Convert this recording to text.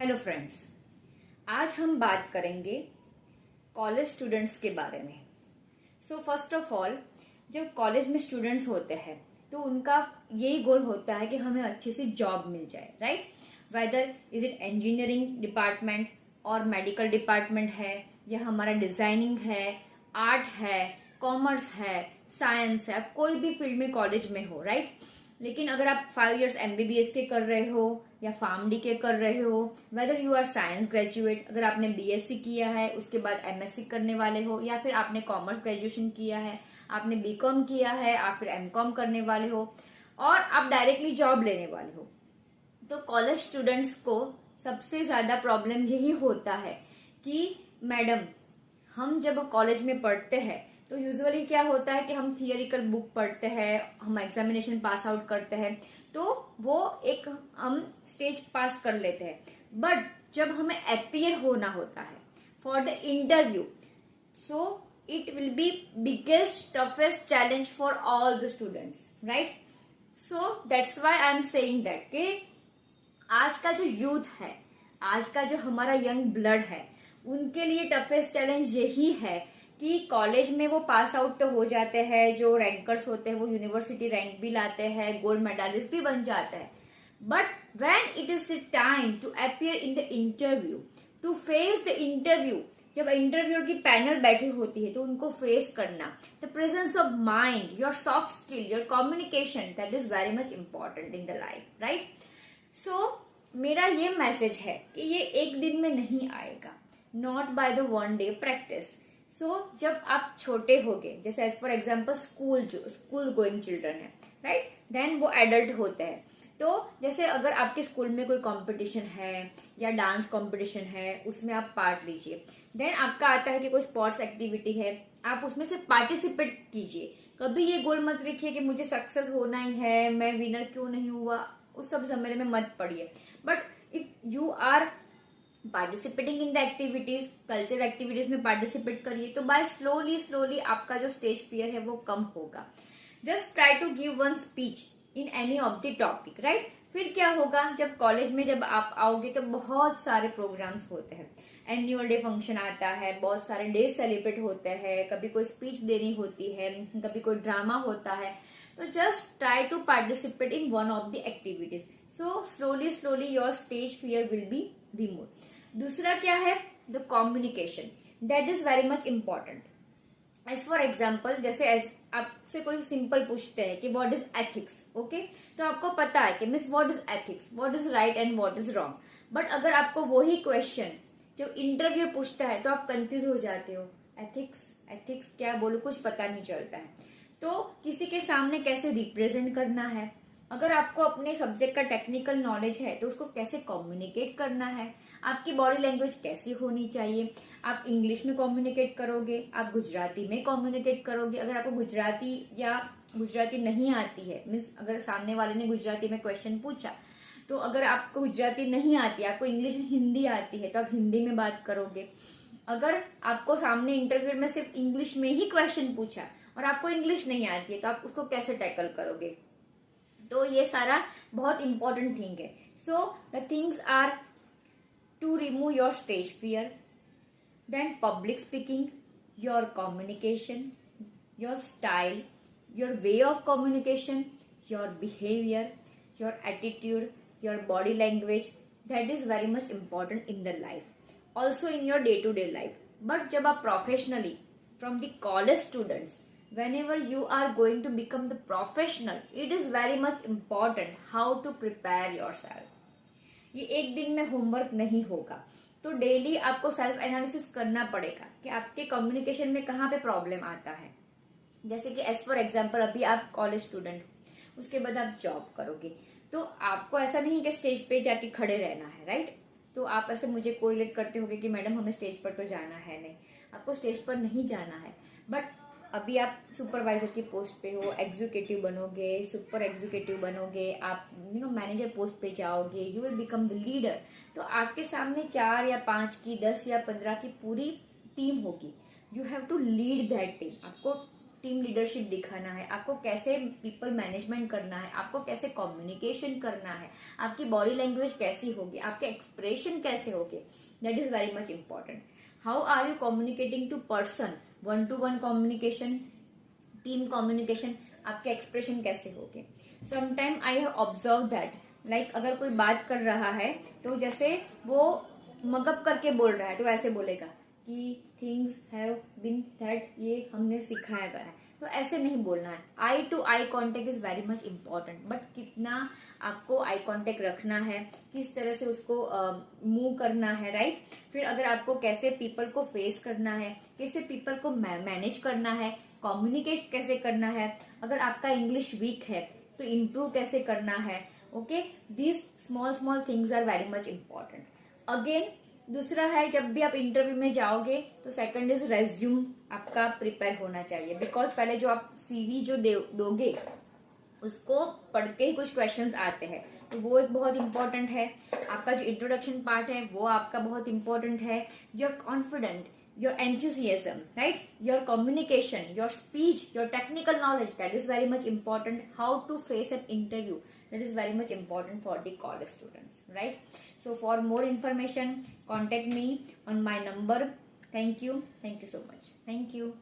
Hello friends, आज हम बात करेंगे कॉलेज स्टूडेंट्स के बारे में। सो फर्स्ट ऑफ ऑल, जब कॉलेज में स्टूडेंट्स होते हैं तो उनका यही गोल होता है कि हमें अच्छी सी जॉब मिल जाए, right? Whether is it engineering department और मेडिकल डिपार्टमेंट है, या हमारा डिजाइनिंग है, आर्ट है, कॉमर्स है, साइंस है, आप कोई भी फील्ड में कॉलेज में हो, राइट? लेकिन अगर आप 5 इयर्स एमबीबीएस के कर रहे हो या फार्मडी के कर रहे हो, whether you are science graduate, अगर आपने बीएससी किया है उसके बाद एमएससी करने वाले हो, या फिर आपने कॉमर्स ग्रेजुएशन किया है, आपने बीकॉम किया है, आप फिर एमकॉम करने वाले हो और आप डायरेक्टली जॉब लेने वाले हो, तो कॉलेज स्टूडेंट्स को सबसे ज्यादा प्रॉब्लम यही होता है कि मैडम, हम जब कॉलेज में पढ़ते हैं तो यूजुअली क्या होता है कि हम थियोरिकल बुक पढ़ते हैं, हम एग्जामिनेशन पास आउट करते हैं, तो वो एक हम स्टेज पास कर लेते हैं। बट जब हमें अपीयर होना होता है for the interview, so it will be biggest toughest challenge for all the students, right? So that's why I am saying that कि आज का जो यूथ है, आज का जो हमारा यंग ब्लड है, उनके लिए टफेस्ट चैलेंज यही है कि कॉलेज में वो पास आउट तो हो जाते हैं, जो रैंकर्स होते हैं वो यूनिवर्सिटी रैंक भी लाते हैं, गोल्ड मेडलिस्ट भी बन जाते हैं, but when it is the time to appear in the interview, to face the interview, जब इंटरव्यूअर की पैनल बैठी होती है तो उनको फेस करना, the presence of mind, your soft skill, your communication, that is very much important in the life, right? So मेरा ये मैसेज है कि ये एक दिन में नहीं आएगा, not by the one day practice. So जब आप छोटे होगे, जैसे as for example school going children है, राइट, देन वो एडल्ट होते हैं, तो जैसे अगर आपके स्कूल में कोई कंपटीशन है या डांस कंपटीशन है, उसमें आप पार्ट लीजिए। देन आपका आता है कि कोई स्पोर्ट्स एक्टिविटी है, आप उसमें से पार्टिसिपेट कीजिए। कभी ये गोल मत रखिए कि मुझे सक्सेस होना ही है, मैं विनर क्यों नहीं हुआ, उस सब जमाने में मत पड़िए। But if you are participating in the activities, culture activities में पार्टिसिपेट करिए, तो बाय स्लोली आपका जो स्टेज फियर है वो कम होगा। Just try to give one speech in any of the topic, right? फिर क्या होगा, जब कॉलेज में जब आप आओगे तो बहुत सारे प्रोग्राम्स होते हैं, एनुअल डे फंक्शन आता है, बहुत सारे डे सेलिब्रेट होते हैं, कभी कोई स्पीच देनी होती है, कभी कोई ड्रामा होता है, तो just try to participate in one of the activities, so slowly your stage fear will be remove. दूसरा क्या है, the communication, that is very much important. As for example, जैसे आपसे कोई सिंपल पूछते हैं कि व्हाट इज एथिक्स, ओके, तो आपको पता है कि miss what is ethics, what is right and what is wrong, but अगर आपको वही क्वेश्चन जब इंटरव्यू पूछता है तो आप कंफ्यूज हो जाते हो, एथिक्स एथिक्स क्या बोलूं, कुछ पता नहीं चलता है। तो किसी के सामने कैसे रिप्रेजेंट करना है, अगर आपको अपने सब्जेक्ट का टेक्निकल नॉलेज है तो उसको कैसे कम्युनिकेट करना है, आपकी बॉडी लैंग्वेज कैसी होनी चाहिए, आप इंग्लिश में कम्युनिकेट करोगे, आप गुजराती में कम्युनिकेट करोगे, अगर आपको गुजराती या गुजराती नहीं आती है, मीन्स अगर सामने वाले ने गुजराती में क्वेश्चन पूछा, तो अगर आपको गुजराती नहीं आती, आपको इंग्लिश हिंदी आती है, तो आप हिंदी में बात करोगे। अगर आपको सामने इंटरव्यू में सिर्फ इंग्लिश में ही क्वेश्चन पूछा और आपको इंग्लिश नहीं आती है, तो आप उसको कैसे टैकल करोगे? तो ये सारा बहुत इंपॉर्टेंट थिंग है। So the things are to remove your stage fear, then public speaking, your communication, your style, your way of communication, your behaviour, your attitude, your body language, that is very much important in the life, also in your day to day life. But जब आप professionally from the college students, whenever you are going to become the professional, it is very much important how to prepare yourself. ये एक दिन में homework नहीं होगा, तो daily आपको सेल्फ एनालिसिस करना पड़ेगा कि आपके कम्युनिकेशन में कहाँ पे प्रॉब्लम आता है। जैसे कि एज फॉर एग्जाम्पल, अभी आप कॉलेज स्टूडेंट हो, उसके बाद आप जॉब करोगे, तो आपको ऐसा नहीं कि स्टेज पे जाके खड़े रहना है, राइट? तो आप ऐसे मुझे कोरिलेट करते होगे कि मैडम हमें स्टेज पर तो जाना है, नहीं, आपको स्टेज पर नहीं जाना है, बट अभी आप सुपरवाइजर की पोस्ट पे हो, एग्जीक्यूटिव बनोगे, सुपर एग्जीक्यूटिव बनोगे, आप मैनेजर पोस्ट पे जाओगे, you will become the leader, तो आपके सामने 4 या 5 की, 10 या 15 की पूरी टीम होगी, you have to lead that team, आपको टीम लीडरशिप दिखाना है, आपको कैसे पीपल मैनेजमेंट करना है, आपको कैसे कम्युनिकेशन करना है, आपकी बॉडी लैंग्वेज कैसी होगी, आपके एक्सप्रेशन कैसे होंगे, that is very much important. How are you communicating to person, one to one communication, team communication, आपके एक्सप्रेशन कैसे होंगे. Sometime I have observe that, like अगर कोई बात कर रहा है तो जैसे वो मगअप करके बोल रहा है तो ऐसे बोलेगा कि थिंग्स हैव बीन दैट, ये हमने सिखाया गया है, तो ऐसे नहीं बोलना है. Eye to eye contact is very much important, but कितना आपको आई कॉन्टेक्ट रखना है, किस तरह से उसको मूव करना है, राइट. फिर अगर आपको कैसे पीपल को फेस करना है, कैसे पीपल को मैनेज करना है, कम्युनिकेट कैसे करना है, अगर आपका इंग्लिश वीक है तो इम्प्रूव कैसे करना है. Okay, these small small things are very much important. Again दूसरा है, जब भी आप इंटरव्यू में जाओगे तो सेकंड इज रेज्यूम आपका प्रिपेयर होना चाहिए, बिकॉज पहले जो आप सीवी जो दोगे उसको पढ़ के ही कुछ क्वेश्चंस आते हैं, तो वो एक बहुत इंपॉर्टेंट है. आपका जो इंट्रोडक्शन पार्ट है वो आपका बहुत इंपॉर्टेंट है. Your confident, your enthusiasm, right, your communication, your speech, your technical knowledge, that is very much important. How to face an interview, that is very much important for the college students, right. So for more information contact me on my number. Thank you so much. Thank you.